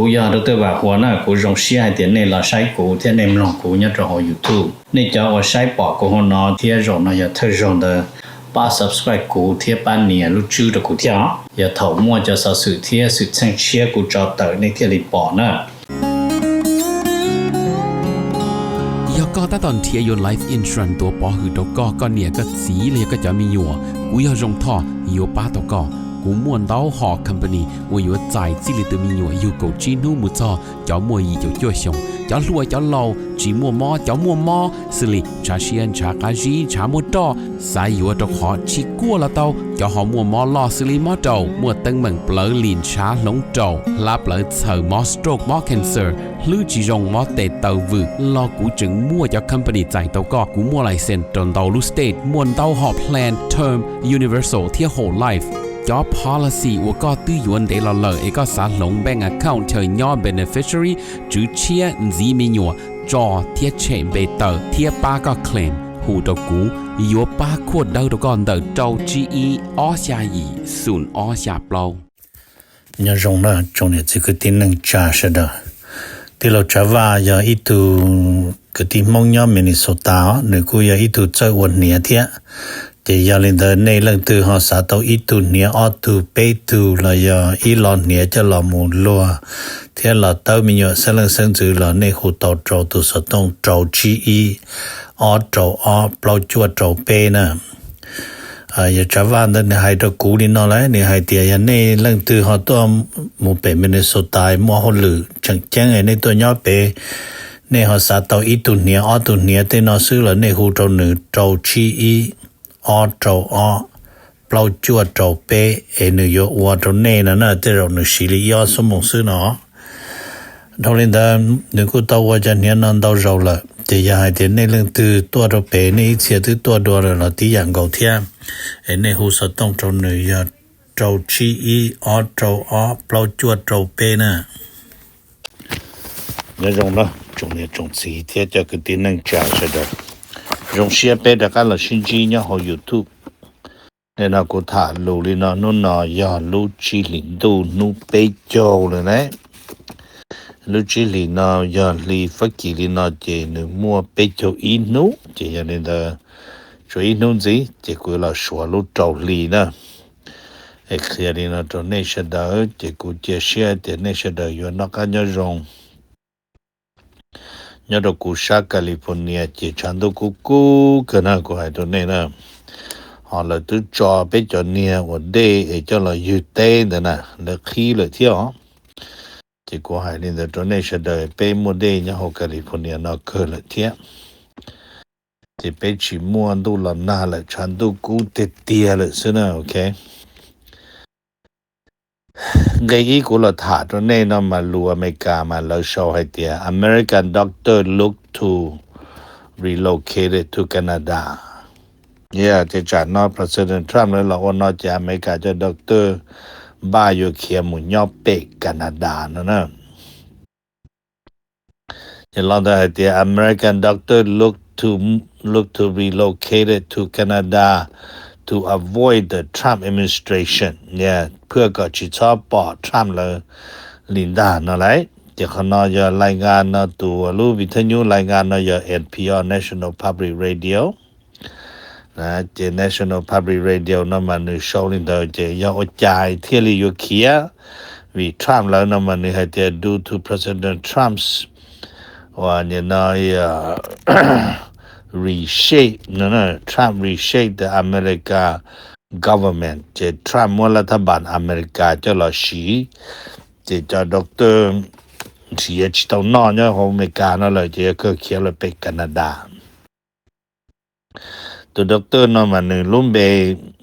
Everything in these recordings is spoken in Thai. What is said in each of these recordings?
กูยาดรว่าหัวหน้ากูจงเสียเตียนในละใช้กูเทียในมลองกูเนี่ยจะหอ YouTube นี่จะว่าใช้ปอกกูหนอเทียจงนะอย่าเธอจง的ป้า subscribe กูเทียปันเนี่ยรู้ชื่อ的กูเทียอย่าเฒ่ามั่วจะสะสื่อเทียสุดเชิงเชียกูจอเตอในเทียลิปอนะก็ตอนเทียยน Life Insurance ตัวปอหือตกก็เนี่ยก็สีเลยก็จะมีอยู่กูอยากจงท่ออยู่ป้าตกกูม่วนเต้าหอ company ว่าอยู่ใจจิลิตมีอยู่กูจีนูมุจอจะมัวอีจะจ่วยชงจะรวยจะเล่าจีมัวมอจะมัวมอสิลิชาเชียนชากาจีชามัวตอสายอยู่ตกหอชิกัวละเต้าจะหอมัวมอลอสิลิมอเต้ามัวตึงเหมือนเปลือลินชาหลงเต้าลาเปลือเสือมอสโตรกมอ cancer หรือจีจงมอเตเต้าวืรอกูจึงมัวจะ company ใจเต้าก็กูมัวไลเซนตนเต้าลูสเตทมวนเต้าหอ plan term universal เที่ย whole life job policy ว่าก็ตื้อยวนเดลเลอเอกสารลงแบงก์ account เธอย่อ beneficiary จื้อเชียจีมีหยัวจอเทียเชมเบเตอร์เทียป้าก็เคลมหูตกูยัวป้าขวดเดาตก่อนเดาเจ้า GE ออชายีศูนย์ออชาเปล่าเนี่ยจงนะจงเนี่ยคือที่นึงจ่าเสดที่เราจะว่าอย่าอีตูคือที่มองย่อมินิโซตาหรือกูอย่าอีตูเจ้าวันเนี่ยเทียจะยาลินเดในเรื่องตัวหาสาตัวอีตูเนี่ยออตูเปตูละยาอีหลอนเนี่ยจะหลอมูลัวเทียละเต้ามีอยู่เสลังเซิงจือละในหูเต้าโจตัวสต้องโจ GE ออโจออเปล่าจวดโจเปนะอย่าจะว่าในให้ตัวกูนี่นอเลยในให้เตียในเรื่องตัวหาตัวหมู่เป็นมินิโซตายมัวหลือจังแจ้งในตัวย่อเปในหาสาตัวอีตูเนี่ยออตูเนี่ยเตนอซื้อละในหูโจหนึ่งโจ GEออโจออเปล่าจวดโจเปนโยวัวโจเน่นะเตเราหนึ่งสิริยอสมองซื้อเนาะทอลินดาหนึ่งกูตัวว่าจะเนี่ยนั่นตัวเราละจะอยากให้เห็นในเรื่องตัวโจเปในเสียตัวตัวเราที่อย่างเก่าเทียในหูสต้องโจหนึ่งยาโจชีอีออโจออเปล่าจวดโจเปนะเนี่ยจงละจงเนี่ยจงสีเทียจะคือที่นั่งจ่าเสด็จ用些别的干了星期日好 YouTube 那那个他录的那弄那呀录制领导弄被教了呢录制里那呀里发给里那这那么被教一弄这样的所以弄这结果了说录找里呢ไอ้เคลียร์นี่นะตัวนี้เสดาเจกูเจเชียเจนี่เสดาอยู่นักการยงยอดกูชาแคลิฟอร์เนียเจชันโดกูกันนะกูให้ตัวนี้นะฮอลตุจอไปจอเนี่ยวันเดย์ไอ้เจ้าเราอยู่เต้นนะแล้วขี้เลยเที่ยวเจกูให้นี่ตัวนี้เสดาไปหมดเดย์เนี่ยฮอแคลิฟอร์เนียนักเกิดเลยเที่ยวจะไปชิมวนดูหลานน่าเลยชันโดกูเตี้ยเลยสินะโอเคไงอีกูละถาตัวนี้นะมาลูอเมริกามาแล้วโชว์ให้เตีย American doctor look to relocate to Canada เนี่ยจะจัดนอ President Trump แล้วเราว่านอจากอเมริกาจะด็อกเตอร์บ้าอยู่เขียมุนยอเปกแคนาดานะจะลองได้ให้เตีย American doctor look to relocate to Canada to avoid the Trump administration เนี่ยเพื่อก็จิชอบปอ Trump เลยลินดานั่นแหละเดี๋ยวเขาน่าจะรายงานนะตัวรู้วิทยุรายงานนะอย่า NPR National Public Radio นะเจ National Public Radio นั่นมันโชว์ลินดาเจยอดจ่ายเที่ยวลิยูเคียวิ Trump แล้วนั่นมันให้เจ due to President Trump's ว่าเนี่ยนะreshape Trump reshape the America government เจ Trump ว่ารัฐบาลอเมริกาจะรอชีเจจะดร.เสียชิตานอนเนี่ยของอเมริกานั่นเลยเจก็เขียนเลยไปแคนาดาตัวดร.นั่นมันลุ่มเบ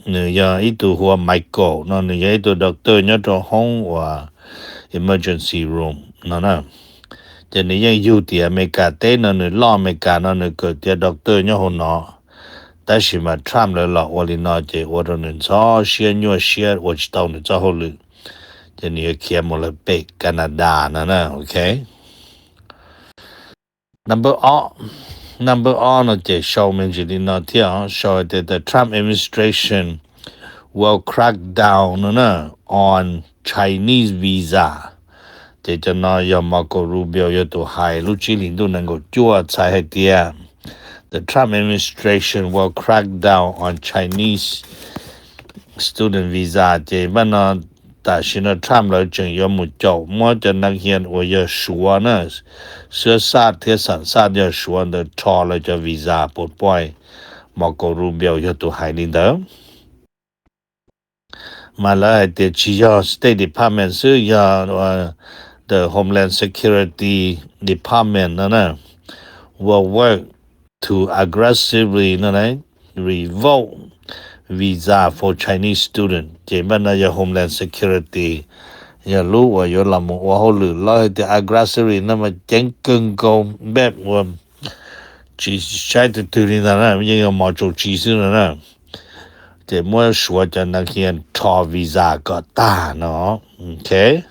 เนี่ยอีตัวหัวไมเคิลนั่นเนี่ยตัวดร.เนี่ยตัวห้องว่า emergency room นั่นนะจะนี่ยังอยู่ที่อเมริกาเต้นนั่นล้ออเมริกานั่นเกิดที่ด็อกเตอร์เนี่ยหัวหน้าแต่สิมาทรัมป์เลยล่ะวันนี้น่าจะวันนั้นซ้อเชียร์เชียร์วันที่ตอนนี้จะหัวเลยจะนี่เขียนมาเลยไปแคนาดานะโอเค number on จะโชว์มันจะดีน่าที่โชว์that the Trump administration will crack down on Chinese visa 这就那要Marco Rubio 要都海路基领都能够做才系啲 The Trump administration will crack down on Chinese student visa 这班呢但是呢 Trump 了正要冇做么就那些我要说呢说啥贴上啥要说的错了就 visa 不ไปMarco Rubio 要都海领的มาแล้วแต่ที่ยอ State Department ซึ่งยอthe Homeland Security Department นั่นน่ะ will work to aggressively นั่นน่ะ revoke visa for Chinese student เจมันน่ะยอ Homeland Security ยอรู้ว่ายอละมว่าเขาหรือแล้วแต่ aggressively นั่นมันเจ๋งกึ่งกงแบบว่าจีใช้ตัวนี้นั่นน่ะยัง要มา做จีซึ่งนั่นน่ะ这么说就那些超 visa 个大喏 OK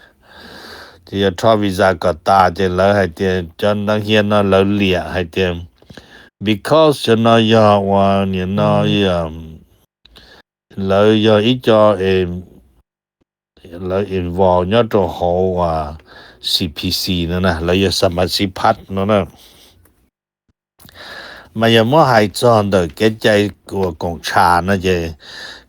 这个超 visa 个大这了还点就那些那老烈还点 because 就那要我你那要老要一家老 involve 那就好啊 CPC 那老要什么是 part 那mà giờ mua hai chọn的cái trái của công cha nó je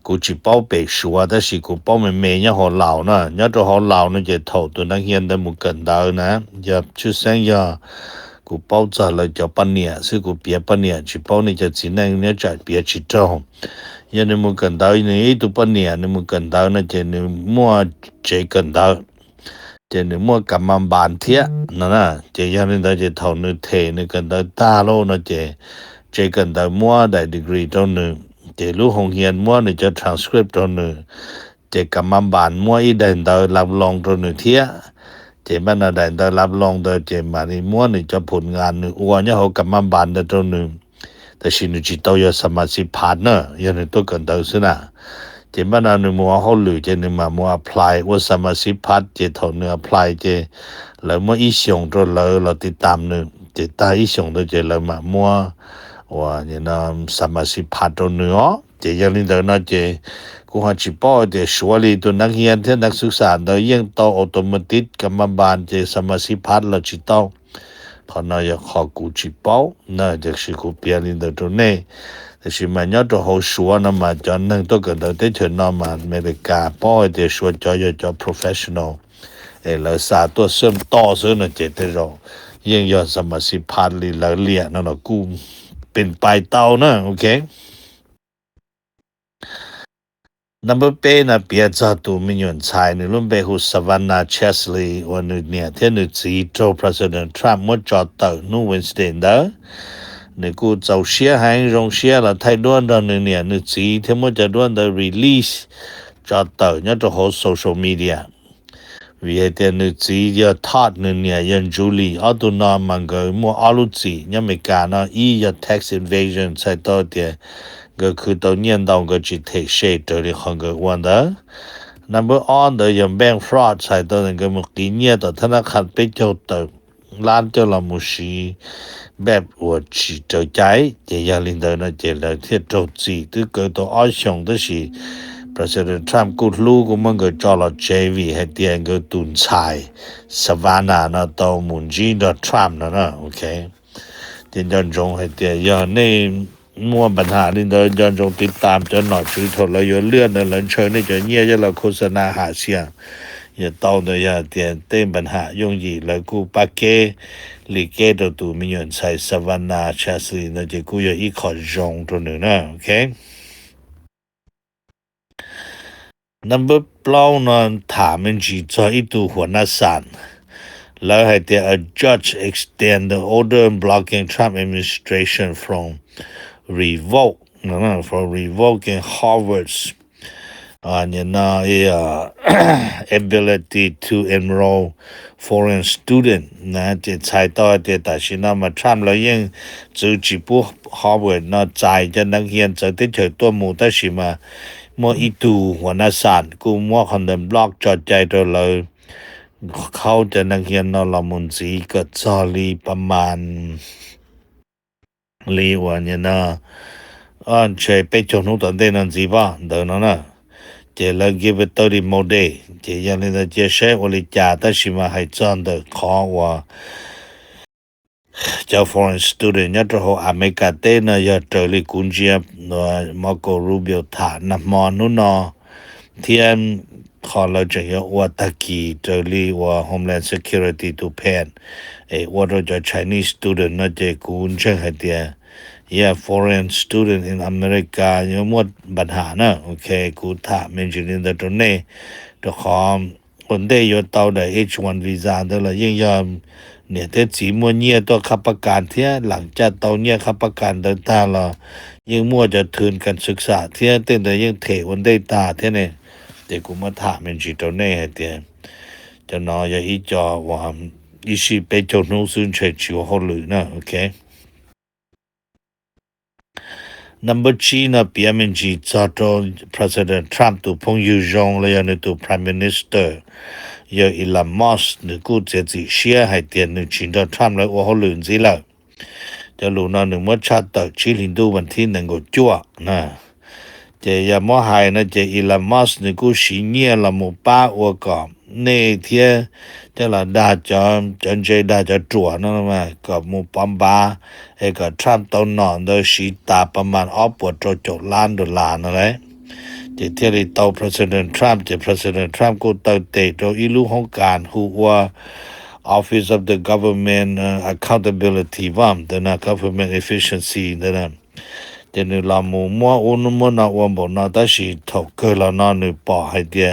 của chỉ bảo vệ số đó là của bảo vệ mẹ nhá họ lão nó nhá cho họ lão nó je thầu tụi nó hiện tại một cần đào nè giờ出生giờ của bảo trợ là cho半年是của别半年chỉ bảo này就只能你在别去做giờ你một cần đào này tụi半年你một cần đào nó je你mua这cần đàoจะนึกมั่วกำมันบานเทียนั่นน่ะจะยังนึกได้จะเท่านึกเทนึกกันได้ตาโลนะจะกันได้มั่วได้ดีกรีตรงนึงจะรู้ห้องเรียนมั่วนึกจะ transcript ตรงนึงจะกำมันบานมั่วอีได้ได้รับรองตรงนึงเทียจะมันได้รับรองได้จะมานี่มั่วนึกจะผลงานนึกว่าเนี่ยเขากำมันบานได้ตรงนึงแต่สินึกจิตเอาอย่าสมาชิกพาร์ทเนอร์ยังนึกตัวกันได้ซินะจะมันนึกมัวเขาหรือจะนึกมามัว apply ว่าสมาชิกพาร์ทจะถอนนึก apply จะแล้วมัวอีส่งตัวเราติดตามนึกจะตาอีส่งตัวจะแล้วมามัวว่าเนี่ยนะสมาชิกพาร์ทตัวนึกจะยังนึกได้นะจะกูหาจิปอจะชัวร์ตัวนักเรียนที่นักศึกษาเรายังต่อออโตเมติกกรรมบาลจะสมาชิกพาร์ทเราจิตเอาพอน่าจะขอกูจิปอน่าจะสิกูเปลี่ยนตัวตัวนี้แต่สิมันยอดตัวเขาชัวร์นะมาจนนั่งตัวกันเราได้ถึงนอมาอเมริกาป้อจะชัวร์จะ professional เราสาตัวเสริมต่อซึ่งน่ะเจตเรายังยอดสมาชิกพาร์ทลีละเลียนั่นน่ะกูเป็นปลายเต้านะโอเคNumber 8นะเปียจาตุมิญญชายในรุ่นเบหุสวานาเชสลีวันนี้เที่ยนึกจีโจ President Trump มดจอดเต่านู่เวนสเดนเดอร์นึกกูเจ้าเชียให้รงเชียละไทยด้วนตอนเนี่ยนึกจีเที่ยมดจะด้วนเดอ release จอดเต่าเนี่ยจะโห social media วิเหตุนึกจีจะทอดเนี่ยยันจูลีอัตุนอมันก็มัวอาลุจีเนี่ยไม่การนะอีจะ tax evasion ใส่ตัวเดียก็คือตัวเนียนดองก็จิตเทเชตตัวนี้ของก็วันเดอ number on ตัวยังแบงค์ fraud ใส่ตัวนึงก็มุกีเนี่ยตัวธนาคารไปเจ้าตัวร้านเจ้าละมุชีแบบว่าจิตใจจะยังลินเดอร์นะเจริญที่โจจีที่เกิดตัวอ้อยชงตัวสิ President Trump กูรู้กูมันก็จอละ JV ให้เตียงก็ตุนชายสวานานะตัวมุนจีนตัว Trump นะโอเคเตียนจงให้เตียยังนี่มัวปัญหานี่เดินย้อนจงติดตามจนหน่อยชีวิตเราอยู่เลื่อนในหลังเชิญนี่จะเงียจะเราโฆษณาหาเสียงอย่าต้องเลยอย่าเตียนเต้นปัญหายุ่งยีแล้วกูปาเกลิเกตัวตูมีเงินใช้สวรรค์ชาสีนั่นจะกูอยู่อีกขอจงตัวหนึ่งนะโอเค number เปล่านอนถามมันจีจะอีตัวหัวหน้าศาลแล้วให้เตีย a judge extend the order blocking Trump administration from for revoking Harvard's ability to enroll foreign student นะจะใช้ต่อแต่ชินามาทำแล้วยังจะจีบ Harvard นะจ่ายจะนักเรียนจะได้เจอตัวหมู่แต่ชิมามัวอีตูหัวหน้าศาลกูมัวคนเดิมบล็อกจอดใจตัวเลยเขาจะนักเรียนนละมุนสีก็จอลีประมาณลีวันเนี่ยนะอันเชยไปจนนู้นตอนเดินนั่นสิบ้าเดินนั่นนะ这了give it 30 more day 这样的这些我的家但是嘛还真的考我叫 foreign student 要之后อเมริกาเต้นะ要这里工作Marco Rubio 他那么นู่น天ขอเราจะว่าตะกี้这里ว่า Homeland Security to pen ว่าเราจะ Chinese student นะจะกูนเช่นให้เดียYeah, foreign student in America ยังหมดปัญหานะโอเคกูถามมันอยู่ในตรงนี้ตัวของคนได้อยู่ต่อได้ H1 visa ได้ละยิ่งยอมเนี่ยแต่จีมัวเนี่ยตัวขับประกันเที่ยหลังจากตอนเนี่ยขับประกันเดินทางละยิ่งมัวจะทุนกันศึกษาเที่ยแต่แต่ยิ่งเทวันได้ตาเที่ยเนี่ยแต่กูมาถามมันอยู่ตรงนี้ให้เดียจะนออย่าอีจอว่าอีสิไปจนนู้นซึ่งเฉยชิวเขาหรือนะโอเคNumber 3 na PMG Chato President Trump to Pong Yu Jong le ya to Prime Minister ya Elon Musk ne ku je ji share hai tian ne chin da Trump le wo ho lun ji laจะรู้นะนึงว่าชาติชิลินดูวันที่1ก็จั่วนะจะอย่ามัวหายนะจะอีลอนมัสก์นี่กูสิเนี่ยละหมู่ป้าอวก็ในเที่ยจะละดาจอมจนใจดาจะจั่วนั่นมากับหมู่ปอมบาก็ทรัมป์ตอนนอนโดยสีตาประมาณปวด$1 ล้านนั่นแหละจะเที่ยต่อ President Trump จะ President Trump กูเตเตโดอีลูของการฮูว่า Office of the Government Accountability ว่าthe Government Efficiency นะจะนึลามูมัวอุนมัวนาวังบ่นาตาสิถกเกลานานึปอให้เดีย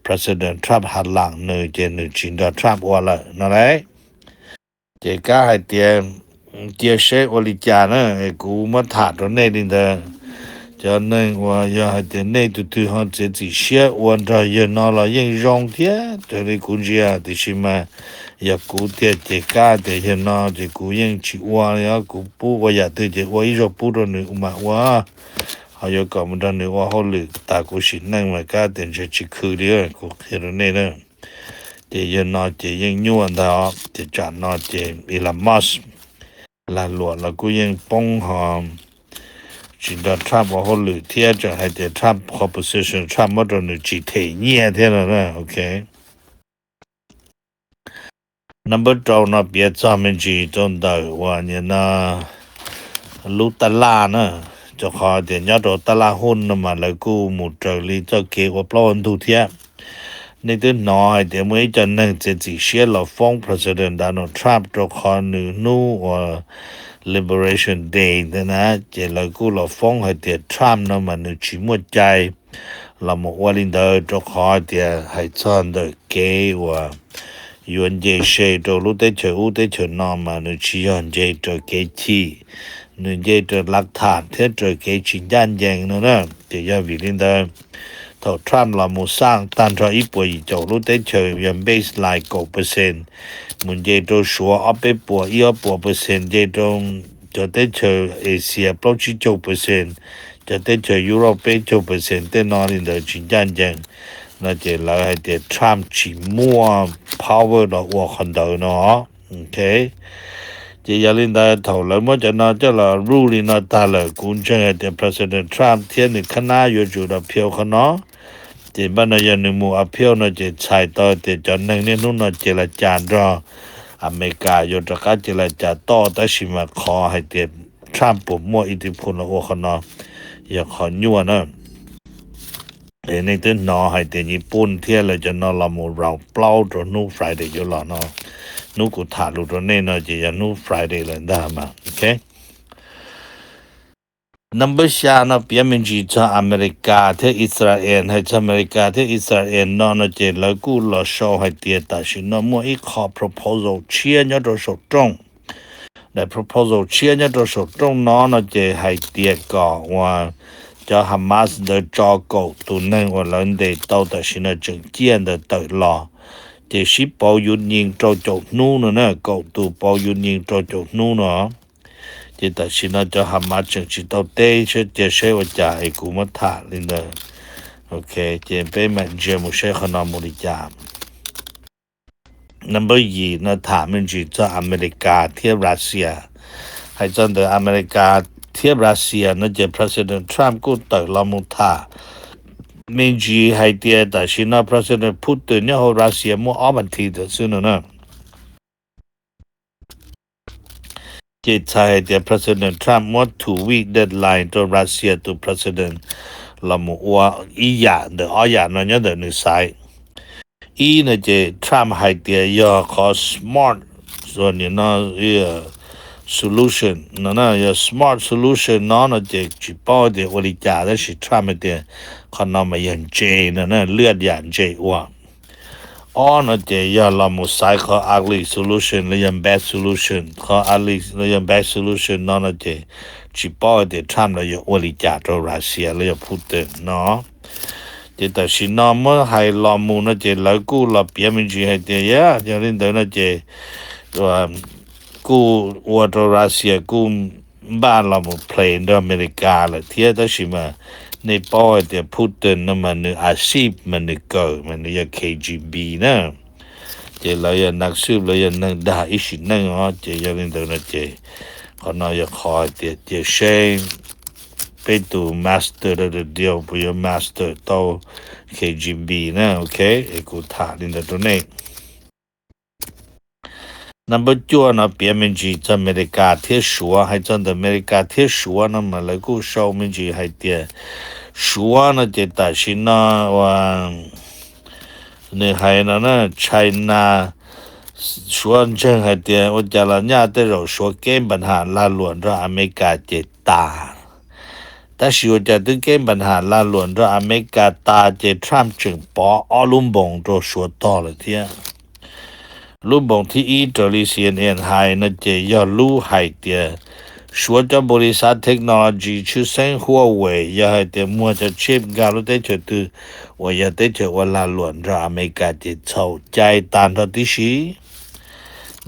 President Trump หันหลังนึจะนึจินดา Trump ว่าละนั่นแหละจะกะให้เดียเจเชอลิจานะกูมาถาตรงนี้ดินจะนึงว่าอย่าให้เดียในตุๆฮันจะสิเสียวันดายนาละยังรองเทียจะได้กุญแจที่สิมาอย่ากูเดียจะกะเดียนาจะกูยังชิว่าอย่ากูปูว่าอย่าเดียจะว่าอีจปูตนึอุมาว่าเขาอยากกำลังนึว่าเขาลึกตากูสินั่งมากะเดียจะชิคือเดียกูเห็นนี่นะจะนาจะยังย้วนดาจะจัดนาจะอีลอนมัสก์ลาลัวแล้วกูยังป้องหอมจินดาทรัมป์ว่าเขาหรือเที่ยจะให้เดทรัมป์ opposition ทรัมป์มาโดนจีเทเนี่ยเท่านั้นนะโอเค number 2นะเบียจามันจีจนได้ว่าเนี่ยนะลูตลานะจะขอเดี๋ยวยอดตลาหุ้นนะมาแล้วกูหมุดจากลีจะเกี่ยวกับปล้นทุเทียในตัวน้อยเดี๋ยวเมื่อจะนั่งจะจีเชียร์เราฟ้อง President Donald Trump จะขอนู่ว่า Liberation Day นะจะเรากูเราฟ้องให้เดี๋ยว Trump นะมันชิมใจเราหมดวันนี้เดี๋ยวจะขอเดี๋ยวให้ชอนเดี๋ยวเกี่ยวว่ายูนเจเชจะรู้ได้เฉยรู้ได้เฉยนอมันชิยอนเจจะเกี่ยที่นึเจจะหลักฐานเท่าจะเกี่ยชินยันยังนะจะยาวิลินเดอถ้าทรัมป์เราหมู่สร้างตันทอีป่วยจะรู้ได้เฉยยังเบสไลน์9%มันเจจะชัวอัพไปป่วย1%เจจะได้เฉยเอเชียปลอดชี9%จะได้เฉยยุโรป9%แต่นอนในเดือนชินยันยัง那就来还得 Trump 去摸 power 的我看到呢 OK 这要领导头了么就那这了 ruling 那大了公正的 President Trump 天你看哪有就的票可能这办那要你摸票那就猜到的就能你弄那就来讲着อเมริกาอยู่ตะกัดจะจะต่อแต่สิมาขอให้เดทรัมป์มั่วอิทธิพลโอคนะอย่าขอยั่วนะในตัวน้อให้เดญี่ปุ่นเที่ยเลยจะนอละมูเราเปล่าตัวนูฟรายเดย์อยู่ละเนาะนูกูถาลูตัวนี้เนาะจะนูฟรายเดย์เลยได้มาโอเคnumber 3นะเปียมินจีจากอเมริกาที่อิสราเอลให้จากอเมริกาที่อิสราเอลนอนจะแล้วกูรอโชว์ให้เดียแต่สินมัวอีกขอ proposal เชียร์เนี่ยตัวสตรงแต่ proposal เชียร์เนี่ยตัวสตรงนอนจะให้เดียก่อว่าจะฮามาส的照顾都能我人的到的是那正见的对了这是保育人照顾努呢搞都保育人照顾努呢这但是呢就哈马正是到底是这些我家ไอ้กูมาถาลินเดอโอเคเจไปมันเจมุเชขนามุริจาม number 2นะถามมันจีจากอเมริกาเทียบรัสเซียให้จันเดออเมริกาเทียบรัสเซียนะจะ President Trump กูเตอร์ละมุท่า Minji Haitia da China President Putin ya Russia mo avanti da sunana. The President Trump want 2-week deadline to Russia to President Lamu wa iya the aya no nya the ni sai. Na je Trump Haitia ya ko smart so ni na solution na ya smart solution na je chi pa de oli ja da shi Trump de kan na ma yan je na ลือดyan je wa on a day ya la mo sai kho ugly solution le yan bad solution kho ugly le yan bad solution na na de chi pa de Trump le ya oli ja to Russia le ya Putin no de ta shi na mo hai la mo na je la ku la pia min ji hai de ya ya rin de na jeกูว่าตัวรัสเซียกูบ้านเราหมดเพลงด้วยอเมริกาเลยเทียแต่ชิมาในป้อยแต่พูดเดินน้ำมันอาชีพมันเกิดมันยัง KGB นะเจเรายังนักสืบเรายังนักด่าอีสินั่งอ๋อเจยังเล่นตัวนั้นเจเขาน่าจะคอยเจเชงไปดูมาสเตอร์เดียวไปยังมาสเตอร์โต KGB นะโอเคไอ้กูถ่ายในตัวนี้Number 2呢别名字在美利加铁树还真的美利加铁树呢嘛来个小名字还的树呢的但是呢哇你还呢 China 说真还的我讲了人的肉说根本哈拉乱着อเมริกา的大但是我讲的根本哈拉乱着อเมริกา大的 Trump 政府阿龙邦都说到了的ลูกบอกที่อิตาลี CNN ไฮนะเจยอรู้ไฮเตียชัวจะบริษัทเทคโนโลยีชื่อเซ็งหัวเว่ยยาไฮเตียมัวจะชิปการุเตเจตุว่าอย่าเตเจว่าลาหลวนระอเมริกาจะเช่าใจตานทัดิชี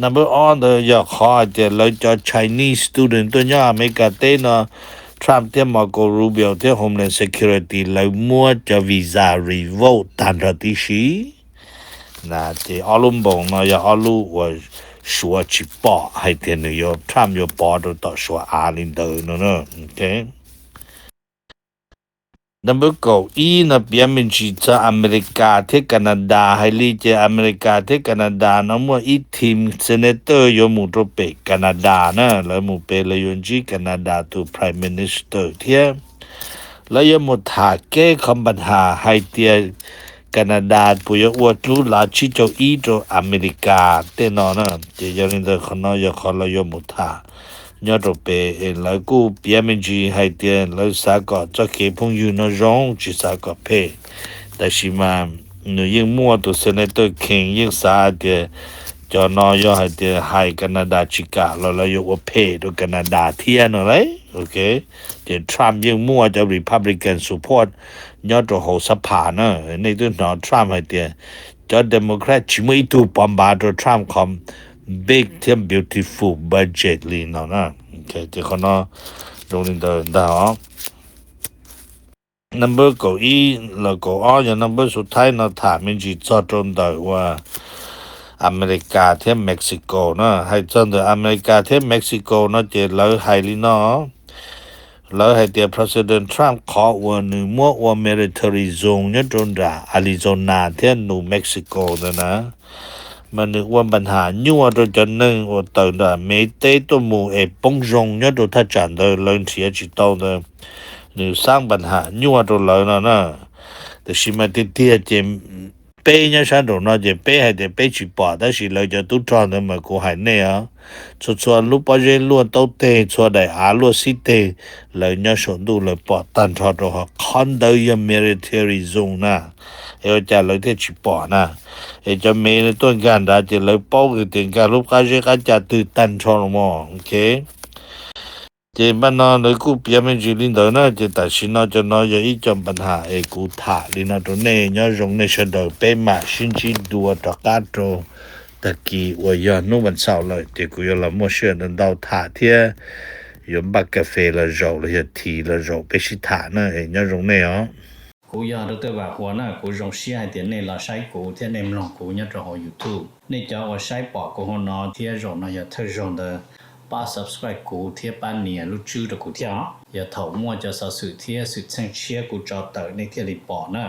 Number on เดอยากขอเตียเราจะ Chinese student ตัวนี้อเมริกาเตนะTrump เตียมาโกรูเบียวเตีย Homeland Security เรามัวจะวีซ่า revoke ตานทัดิชี那这阿龙邦呢，要阿鲁我说去报，还天呢要他们要报到到说阿林头呢，OK。Number 9呢，别名是在อเมริกาที่แคนาดาให้ลีเจอเมริกาที่แคนาดานะมัวอีทีมเซเนเตอร์ยมุตเปแคนาดานะแล้วมุเปเลยยนจีแคนาดาตัว Prime Minister เทียแล้วยมุถาแก้คำปัญหาให้เตียแคนาดาปุยอวดรู้ลาชิโจอีโจอเมริกาเตนอนะเจยังเดินคนนอยขอละยมุทายอดเปแล้วกูเปียมิจีให้เตียแล้วสากอจะเก็บพงอยู่นร้องจิสากอเพแต่ชิมาหนูยิ่งมั่วตัวเซเนเตอร์คิงยิ่งสาเตียจอนอยให้เตียให้แคนาดาชิกาแล้วยกว่าเพตัวแคนาดาเทียนอะไรโอเคเจทรัมป์ยิ่งมั่วจะ Republican supportยอดโหสภานะในตัวนอทรัมป์ให้เตียจอ Democrat ชิมอีตูปอมบาตัวทรัมป์คอม big and beautiful budget ลีนอนะโอเคเจคนนอตรงนี้เดินได้อ๋อ number 9แล้วก็อ๋ออย่าง number สุดท้ายนะถามมันจีจอดตรงได้ว่าอเมริกาเทียมเม็กซิโกนะให้จังเดอเมริกาเทียมเม็กซิโกนะเจแล้วให้ลีนอแล้วให้เตีย President Trump ขอว่าหนึ่งมั่วว่า military zone เนี่ยตรงด่าอาริโซนาเทียนนูเม็กซิโกนะมันนึกว่าปัญหายั่วตัวจะนึงว่าตื่นด่าไม่เตตัวมูปงจงเนี่ยตัวถ้าจันเดอเลินเสียจิตโตเดอหนึ่งสร้างปัญหายั่วตัวเลยนะแต่ชิมาติเตียเจมเป้เนี่ยฉันตัวน่าจะเป้ให้เดเป้จีปอแต่สิเราจะตุ้งจอนเดมากูหายเนี่ยชัวลูกปอเจล้วนโตเตชัวได้อาลัวสิเตเลยเนี่ยสนดูเลยปอตันทอดตัวคอนเดย์ military zone นะจะเลยที่จีปอนะจะมีต้นการได้จะเลยป้องถึงการลูกค้าจะตื่นตันทอดมั้งโอเคเจมันนอนเลยกูเปียมันจีลินเดอร์นะจะแต่ชินจะนอนจะอีจอมปัญหากูถ่าลินตัวเนยเนี่ยรงในเฉดเปมาชินจีดัวตะการโตตะกี้ว่าย้อนนู่นวันเสาร์เลยเด็กกูยอมละมั่วเชื่อนั่นดาวถ่าเทียยมบักกาแฟละโจละจะทีละโจไปชิถ่านะเนี่ยรงในอ๋อกูยอมตัวว่าหัวหน้ากูรงเสียเดียนในละใช้กูเทียนในมลองกูเนี่ยจะหอ YouTube ในจอว่าใช้ปอกกูหัวนอเทียรงนะอย่าเธอรงเดอป ป้า subscribe กูเทียป้าเนี่ยรู้ชื่อตะกูเที่ยวอย่าเฒ่ามั่วจะสะสื่อเที่ยสื่อแช่งเชียร์กูจอเตอในเที่ยรีปอร์นะ